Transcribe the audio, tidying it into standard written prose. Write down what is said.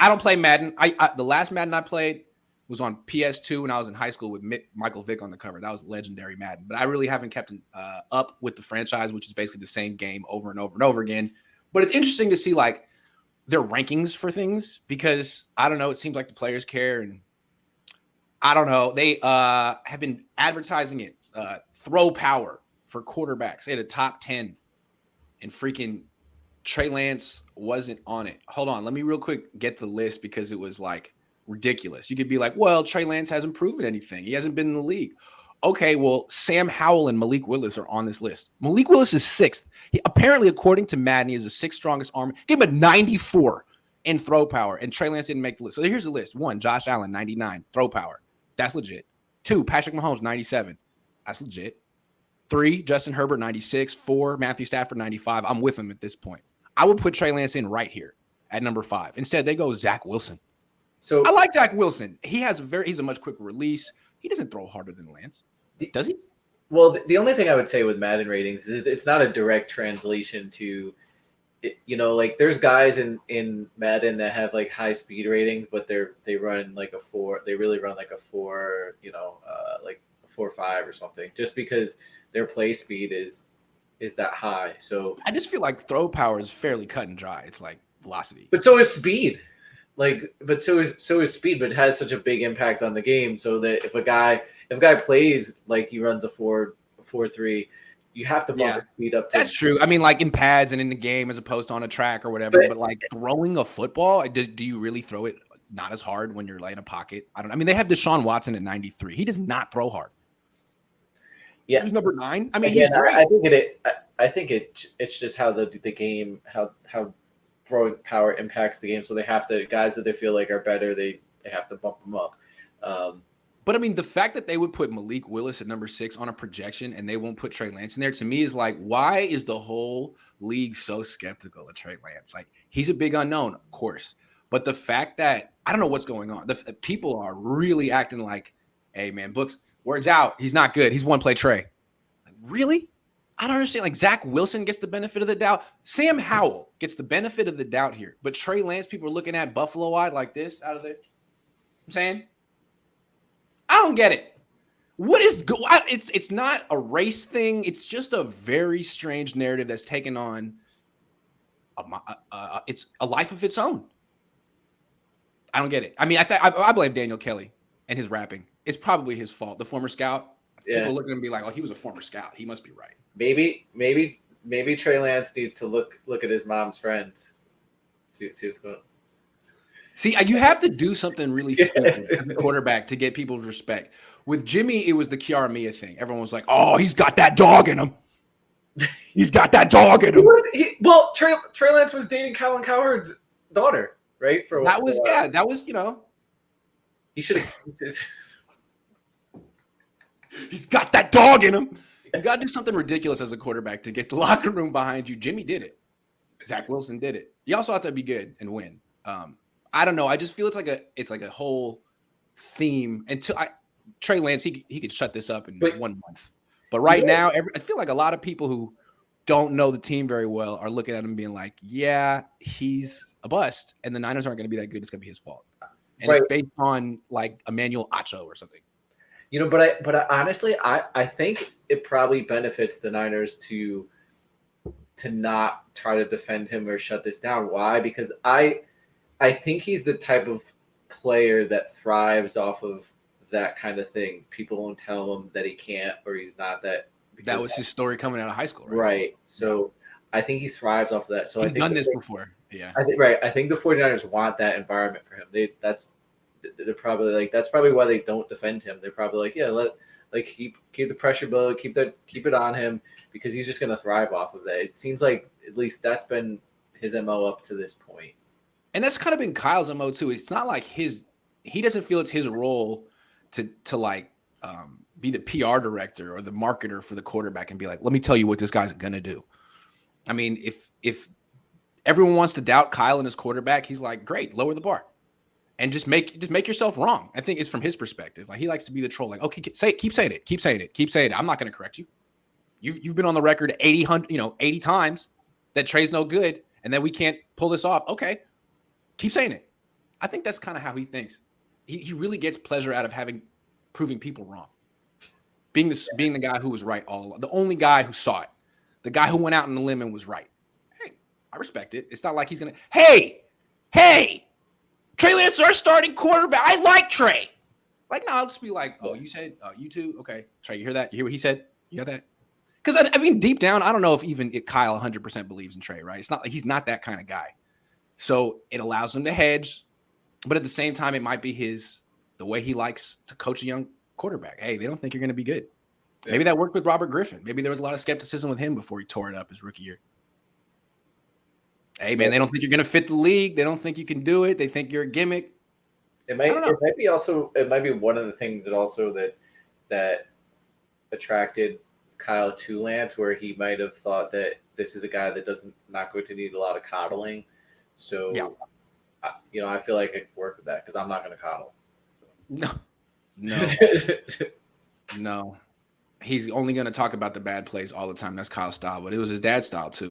I don't play Madden. The last Madden I played was on PS2 when I was in high school with Michael Vick on the cover. That was legendary Madden. But I really haven't kept up with the franchise, which is basically the same game over and over and over again. But it's interesting to see like their rankings for things because I don't know. It seems like the players care, and I don't know. They have been advertising it. Throw power for quarterbacks. They had a top 10, and freaking Trey Lance wasn't on it. Hold on. Let me real quick get the list because it was like ridiculous. You could be like, well, Trey Lance hasn't proven anything. He hasn't been in the league. Okay, well, Sam Howell and Malik Willis are on this list. Malik Willis is 6th. Apparently, according to Madden, he is the 6th strongest arm. Give him a 94 in throw power, and Trey Lance didn't make the list. So here's the list. 1, Josh Allen, 99, throw power. That's legit. 2, Patrick Mahomes, 97. That's legit. 3, Justin Herbert, 96. 4, Matthew Stafford, 95. I'm with him at this point. I would put Trey Lance in right here at number 5. Instead, they go Zach Wilson. So I like Zach Wilson. He's a much quicker release. He doesn't throw harder than Lance. Does he? Well, the only thing I would say with Madden ratings is it's not a direct translation to, like there's guys in Madden that have like high speed ratings, but they run like a 4. They really run like a 4, like a 4.5 or something, just because their play speed is that high. So I just feel like throw power is fairly cut and dry. It's like velocity, but so is speed. But so is speed, but it has such a big impact on the game. So that if a guy plays like he runs a 4.3, you have to bump the speed up. That's true. I mean, like in pads and in the game as opposed to on a track or whatever. But like throwing a football, do you really throw it not as hard when you're like in a pocket? I mean, they have Deshaun Watson at 93. He does not throw hard. Yeah, he's number 9. I mean, again, he's great. I think it's just how the game how throwing power impacts the game. So they have to guys that they feel like are better. They have to bump them up. But I mean, the fact that they would put Malik Willis at number 6 on a projection and they won't put Trey Lance in there, to me is like, why is the whole league so skeptical of Trey Lance? Like, he's a big unknown, of course. But the fact that I don't know what's going on. The people are really acting like, hey, man, Books, words out. He's not good. He's one play Trey. Like, really? I don't understand. Like, Zach Wilson gets the benefit of the doubt. Sam Howell gets the benefit of the doubt here. But Trey Lance, people are looking at buffalo-eyed like this out of there. I'm saying, I don't get it. What is it's not a race thing. It's just a very strange narrative that's taken on it's a life of its own. I don't get it. I mean, I blame Daniel Kelly and his rapping. It's probably his fault. The former scout. Yeah. People look at him and be like, "Oh, he was a former scout. He must be right." Maybe Trey Lance needs to look at his mom's friends. See what's going on. See, you have to do something really stupid as a quarterback to get people's respect. With Jimmy, it was the Kiara Mia thing. Everyone was like, "Oh, he's got that dog in him. He's got that dog in him." Trey Lance was dating Colin Cowherd's daughter, right? That was He should have. He's got that dog in him. You got to do something ridiculous as a quarterback to get the locker room behind you. Jimmy did it. Zach Wilson did it. You also have to be good and win. I don't know. I just feel it's like a whole theme. Until Trey Lance, he could shut this up in 1 month. But right now, I feel like a lot of people who don't know the team very well are looking at him being like, "Yeah, he's a bust," and the Niners aren't going to be that good. It's going to be his fault, and it's based on like Emmanuel Acho or something. But I honestly, I think it probably benefits the Niners to not try to defend him or shut this down. Why? Because I think he's the type of player that thrives off of that kind of thing. People won't tell him that he can't or he's not that. That was his story coming out of high school, right? Right. So I think he thrives off of that. So he's I think done this before. Yeah. I think the 49ers want that environment for him. They're probably like, that's probably why they don't defend him. They're probably like, yeah, keep the pressure build, keep it on him, because he's just going to thrive off of that. It seems like at least that's been his MO up to this point. And that's kind of been Kyle's MO too. It's not like he doesn't feel it's his role to like be the PR director or the marketer for the quarterback and be like, let me tell you what this guy's going to do. I mean, if everyone wants to doubt Kyle and his quarterback, he's like, great, lower the bar. And just make yourself wrong. I think it's from his perspective. Like, he likes to be the troll. Like, okay, keep saying it. I'm not going to correct you. You've been on the record 80 times that Trey's no good, and then we can't pull this off. Okay, keep saying it. I think that's kind of how he thinks. He really gets pleasure out of proving people wrong. Being the guy who was right all along, the only guy who saw it, the guy who went out on the limb and was right. Hey, I respect it. It's not like he's gonna. Hey, Trey Lance is our starting quarterback. I like Trey. Like, no, I'll just be like, oh, you said, you too, okay. Trey, you hear that? You hear what he said? You got that? Because I mean, deep down, I don't know if even Kyle 100% believes in Trey, right? It's not like he's not that kind of guy. So it allows him to hedge, but at the same time, it might be the way he likes to coach a young quarterback. Hey, they don't think you're going to be good. Yeah. Maybe that worked with Robert Griffin. Maybe there was a lot of skepticism with him before he tore it up his rookie year. Hey, man, they don't think you're going to fit the league. They don't think you can do it. They think you're a gimmick. It might be one of the things that attracted Kyle to Lance, where he might have thought that this is a guy that not going to need a lot of coddling. So, yeah. I feel like I could work with that because I'm not going to coddle. No. He's only going to talk about the bad plays all the time. That's Kyle's style, but it was his dad's style too.